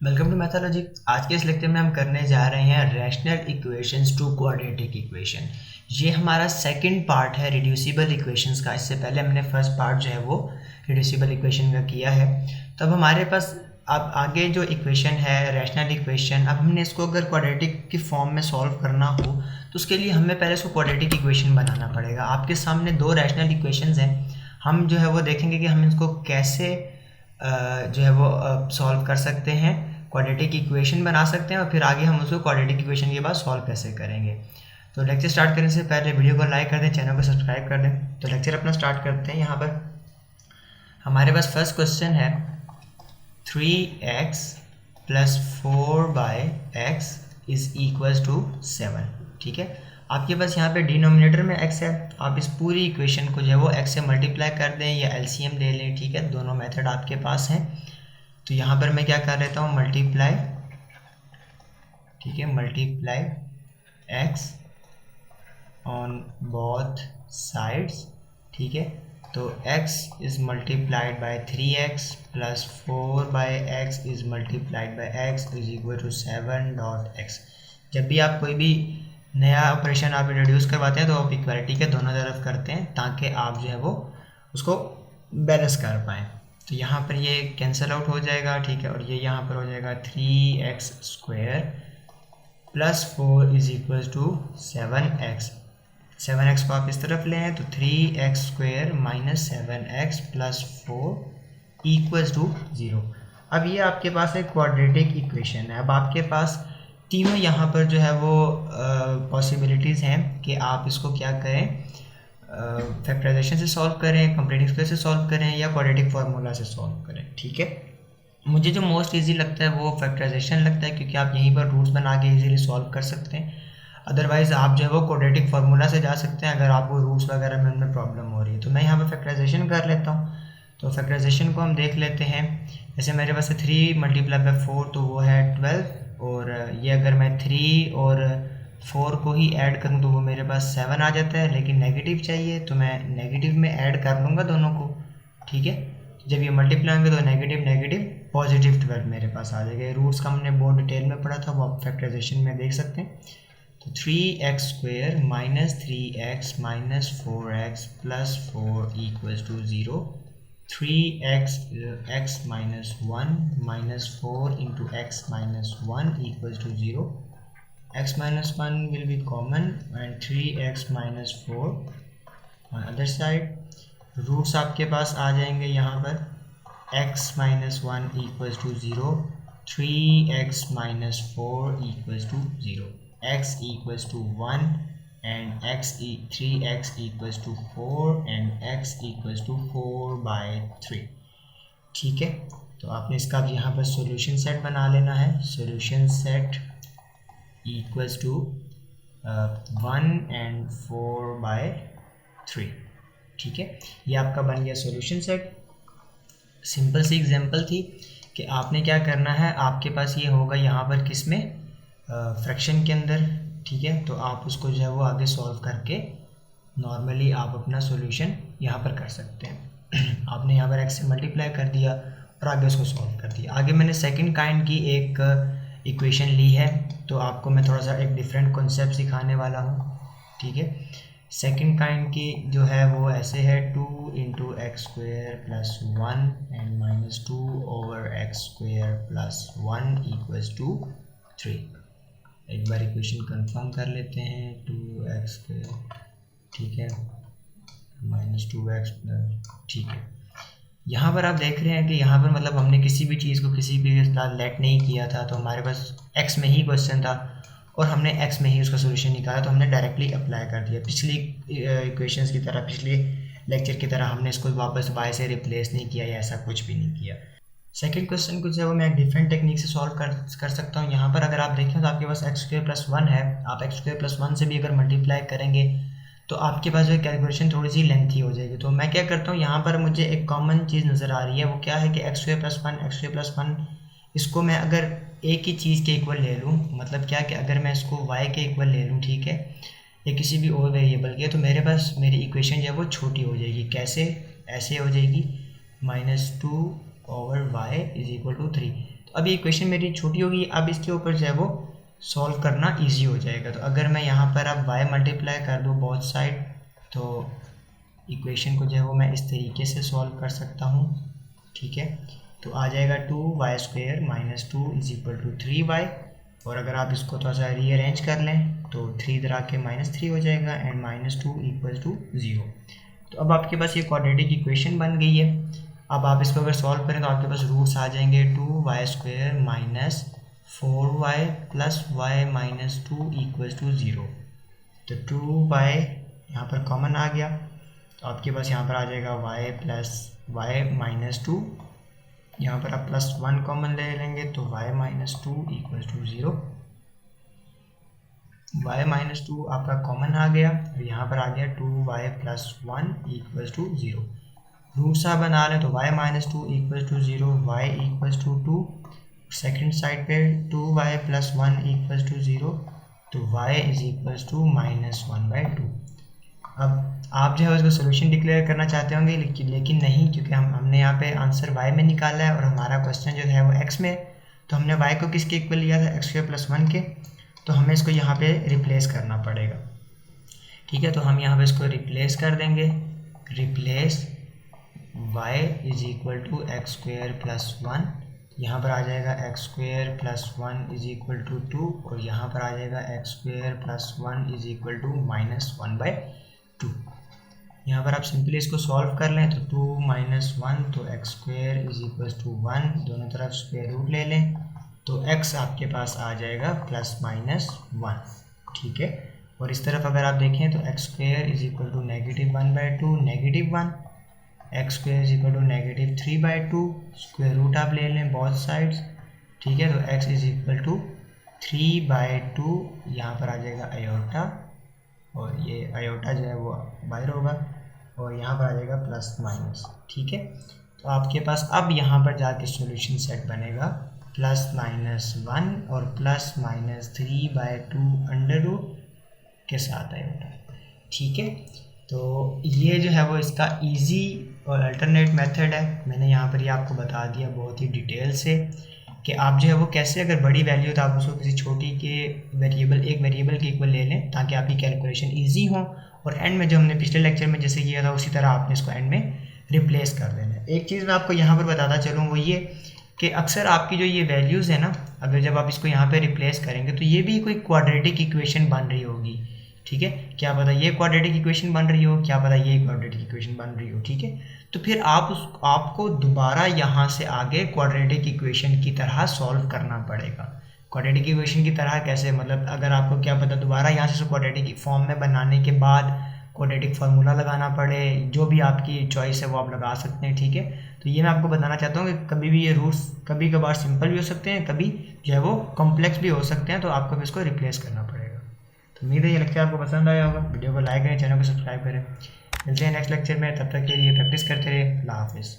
Welcome to mythology. आज के इस लेक्चर में हम करने जा रहे हैं rational equations to quadratic equation. ये हमारा सेकंड पार्ट है रिड्यूसिबल इक्वेशंस का। इससे पहले हमने फर्स्ट पार्ट जो है वो रिड्यूसिबल इक्वेशन का किया है। तो अब हमारे पास अब आगे जो इक्वेशन है रैशनल इक्वेशन, अब हमने इसको अगर क्वाड्रेटिक की फॉर्म में सॉल्व करना हो तो उसके लिए हमें पहले इसको क्वाड्रेटिक इक्वेशन बनाना पड़ेगा। आपके सामने दो रैशनल इक्वेशंस हैं। हम जो है वो देखेंगे कि हम इसको कैसे जो है वो सॉल्व कर सकते हैं, क्वाड्रेटिक इक्वेशन बना सकते हैं और फिर आगे हम उसको क्वाड्रेटिक इक्वेशन के बाद सॉल्व कैसे करेंगे। तो लेक्चर स्टार्ट करने से पहले वीडियो को लाइक कर दें, चैनल को सब्सक्राइब कर दें। तो लेक्चर अपना स्टार्ट करते हैं। यहाँ पर हमारे पास फर्स्ट क्वेश्चन है 3x + 4/x = 7। ठीक है, आपके पास यहाँ पे डिनोमिनेटर में x है। आप इस पूरी इक्वेशन को जो है वो x से मल्टीप्लाई कर दें या एलसीएम ले लें। ठीक है, दोनों मेथड आपके पास हैं। तो यहाँ पर मैं क्या कर लेता हूँ, मल्टीप्लाई। ठीक है, multiply x on both sides. ठीक है, तो x is multiplied by 3x + 4/x is multiplied by x = 7.x। जब भी आप कोई भी नया ऑपरेशन आप इंट्रोड्यूस करवाते हैं तो आप इक्वालिटी के दोनों तरफ करते हैं ताकि आप जो है वो उसको बैलेंस कर पाएँ। तो यहाँ पर ये कैंसिल आउट हो जाएगा। ठीक है, और ये यहाँ पर हो जाएगा 3x² + 4 = 7x। 7x को आप इस तरफ ले आए तो 3x² - 7x + 4 = 0। अब ये आपके पास एक क्वाड्रेटिक इक्वेशन है। अब आपके पास तीनों यहाँ पर जो है वो पॉसिबिलिटीज़ हैं कि आप इसको क्या करें, फैक्टराइजेशन से सॉल्व करें, कंप्लीट स्क्वायर से सॉल्व करें या क्वाड्रेटिक फार्मूला से सॉल्व करें। ठीक है, मुझे जो मोस्ट इजी लगता है वो फैक्टराइजेशन लगता है क्योंकि आप यहीं पर रूट्स बना के इजीली सॉल्व कर सकते हैं। अदरवाइज़ आप जो है वो क्वाड्रेटिक फार्मूला से जा सकते हैं अगर आपको रूट्स वगैरह में उनमें प्रॉब्लम हो रही है। तो मैं यहाँ पर फैक्टराइजेशन कर लेता हूँ। तो फैक्टराइजेशन को हम देख लेते हैं। जैसे मेरे पास 3 × 4 तो वो है 12, और ये अगर मैं 3 और 4 को ही ऐड करूँ तो वो मेरे पास 7 आ जाता है, लेकिन नेगेटिव चाहिए तो मैं नेगेटिव में ऐड कर लूँगा दोनों को। ठीक है, जब ये मल्टीप्लाई होंगे तो नेगेटिव नेगेटिव पॉजिटिव 12 मेरे पास आ जाएगा। रूट्स का हमने बहुत डिटेल में पढ़ा था, वो आप फैक्टराइजेशन में देख सकते हैं। तो 3x² - 3x - 4x + 4 = 0। 3x x - 1 - 4 × x - 1 = 0. x - 1 will be common and 3x - 4 on other side. Roots आपके पास आ जाएंगे यहाँ पर x - 1 = 0, 3x - 4 = 0, x = 1 and 3x = 4 and x = 4/3। ठीक है, तो आपने इसका अब यहाँ पर सॉल्यूशन सेट बना लेना है। Solution set = 1 and 4/3। ठीक है, ये आपका बन गया सॉल्यूशन सेट। सिंपल सी एग्जांपल थी कि आपने क्या करना है, आपके पास ये होगा यहाँ पर किस में, फ्रैक्शन के अंदर। ठीक है, तो आप उसको जो है वो आगे सॉल्व करके नॉर्मली आप अपना सॉल्यूशन यहाँ पर कर सकते हैं। आपने यहाँ पर x से मल्टीप्लाई कर दिया और आगे उसको सॉल्व कर दिया। आगे मैंने सेकंड काइंड की एक इक्वेशन ली है, तो आपको मैं थोड़ा सा एक डिफरेंट कॉन्सेप्ट सिखाने वाला हूँ। ठीक है, सेकंड काइंड की जो है वो ऐसे है 2 × x² + 1 and -2/x² + 1 = 3। एक बार इक्वेशन कंफर्म कर लेते हैं। 2x², ठीक है, -2x +, ठीक है। यहाँ पर आप देख रहे हैं कि यहाँ पर मतलब हमने किसी भी चीज़ को किसी भी के साथ लेट नहीं किया था, तो हमारे पास x में ही क्वेश्चन था और हमने x में ही उसका सोल्यूशन निकाला, तो हमने डायरेक्टली अप्लाई कर दिया। पिछली इक्वेशंस की तरह, पिछले लेक्चर की तरह हमने इसको वापस y से रिप्लेस नहीं किया या ऐसा कुछ भी नहीं किया। सेकंड क्वेश्चन को जो है वो मैं एक डिफरेंट टेक्निक से सॉल्व कर सकता हूँ। यहाँ पर अगर आप देखें तो आपके पास x² + 1 है। आप x² + 1 से भी अगर मल्टीप्लाई करेंगे तो आपके पास जो है कैलकुलेशन थोड़ी सी लेंथी हो जाएगी। तो मैं क्या करता हूँ, यहाँ पर मुझे एक कॉमन चीज़ नज़र आ रही है, वो क्या है कि x² + 1 इसको मैं अगर एक ही चीज़ के इक्वल ले लूँ, मतलब क्या कि अगर मैं इसको y के इक्वल ले लूँ, ठीक है, या किसी भी और वेरिएबल के, तो मेरे पास मेरी इक्वेशन जो है वो छोटी हो जाएगी। कैसे? ऐसे हो जाएगी -2/y = 3। तो अब ये इक्वेशन मेरी छोटी होगी, अब इसके ऊपर जो है वो सॉल्व करना ईजी हो जाएगा। तो अगर मैं यहाँ पर अब y मल्टीप्लाई कर दूँ बोथ साइड, तो इक्वेशन को जो है वो मैं इस तरीके से सॉल्व कर सकता हूँ, ठीक है। तो आ जाएगा 2y² minus 2 is equal to 3y, और अगर आप इसको थोड़ा सा रीअरेंज कर लें तो 3 इधर आके -3 हो जाएगा एंड -2 इक्वल टू 0। तो अब आपके पास ये क्वाड्रेटिक इक्वेशन बन गई है। अब आप इसको अगर सॉल्व करें तो आपके पास रूट्स आ जाएंगे 2y² minus 4y plus y minus 2 equals to 0। तो 2y यहाँ पर कॉमन आ गया, तो आपके पास यहाँ पर आ जाएगा y प्लस y माइनस 2, यहाँ पर आप +1 कॉमन ले लेंगे तो y minus 2 equals to 0। y minus 2 आपका कॉमन आ गया, और यहाँ पर आ गया 2y plus 1 equals to 0। Roots आप बना लें तो y minus 2 equals to 0, y equals to 2, second side पे 2y प्लस 1 इक्वल्स टू 0, तो y इज इक्वल्स टू -1/2। अब आप जो है उसको सोल्यूशन डिक्लेयर करना चाहते होंगे, लेकिन नहीं, क्योंकि हमने यहाँ पे आंसर y में निकाला है और हमारा क्वेश्चन जो है वो x में, तो हमने y को किसके इक्वल लिया था, x² + 1 के, तो हमें इसको यहाँ पे रिप्लेस करना पड़ेगा, ठीक है। तो हम यहाँ पे इसको रिप्लेस कर देंगे, replace y is equal to x² + 1, यहाँ पर आ जाएगा x² + 1 इज इक्वल टू 2, और यहाँ पर आ जाएगा x² + 1 इज इक्वल टू -1/2। यहाँ पर आप सिंपली इसको सॉल्व कर लें तो 2 - 1, तो x² इज इक्वल टू 1, दोनों तरफ स्क्वायर रूट ले लें तो x आपके पास आ जाएगा +-1, ठीक है। और इस तरफ अगर आप देखें तो x² is equal to -1/2, -1, x² is equal to -3/2, square root आप ले लें बोथ साइड्स, ठीक है। तो x इज इक्वल टू 3/2, यहाँ पर आ जाएगा आयोटा, और ये आयोटा जो है वो बाहर होगा, और यहाँ पर आ जाएगा +-, ठीक है। तो आपके पास अब यहाँ पर जाके सॉल्यूशन सेट बनेगा +-1 और +-3/2 अंडर रूट के साथ आयोटा, ठीक है। तो ये जो है वो इसका इजी और अल्टरनेट मेथड है। मैंने यहाँ पर ये आपको बता दिया बहुत ही डिटेल से कि आप जो है वो कैसे, अगर बड़ी वैल्यू तो आप उसको किसी छोटी के एक वेरिएबल के इक्वल ले लें ताकि आपकी कैलकुलेशन इजी हो, और एंड में जो हमने पिछले लेक्चर में जैसे किया था उसी तरह आपने इसको एंड में रिप्लेस कर देना। एक चीज़ मैं आपको यहाँ पर बताता चलूँ, वो ये कि अक्सर आपकी जो ये वैल्यूज़ है ना, अगर जब आप इसको यहाँ पे रिप्लेस करेंगे तो ये भी कोई क्वाड्रेटिक इक्वेशन बन रही होगी, ठीक है। क्या पता ये क्वाड्रेटिक इक्वेशन बन रही हो, क्या पता ये क्वाड्रेटिक इक्वेशन बन रही हो, ठीक है। तो फिर आपको दोबारा यहाँ से आगे क्वाड्रेटिक इक्वेशन की तरह सॉल्व करना पड़ेगा। क्वाड्रेटिक इक्वेशन की तरह कैसे, मतलब अगर आपको क्या पता दोबारा यहाँ से क्वाड्रेटिक फॉर्म में बनाने के बाद क्वाड्रेटिक फार्मूला लगाना पड़े, जो भी आपकी चॉइस है वो आप लगा सकते हैं, ठीक है। तो ये मैं आपको बताना चाहता हूँ कि कभी भी ये रूट्स कभी कभार सिंपल भी हो सकते हैं, कभी जो है वो कॉम्प्लेक्स भी हो सकते हैं, तो आपको इसको रिप्लेस करना पड़ेगा। तो उम्मीद है ये लेक्चर आपको पसंद आया होगा। वीडियो को लाइक करें, चैनल को सब्सक्राइब करें। मिलते हैं नेक्स्ट लेक्चर में, तब तक के लिए प्रैक्टिस करते रहिए। अल्लाह हाफिज़।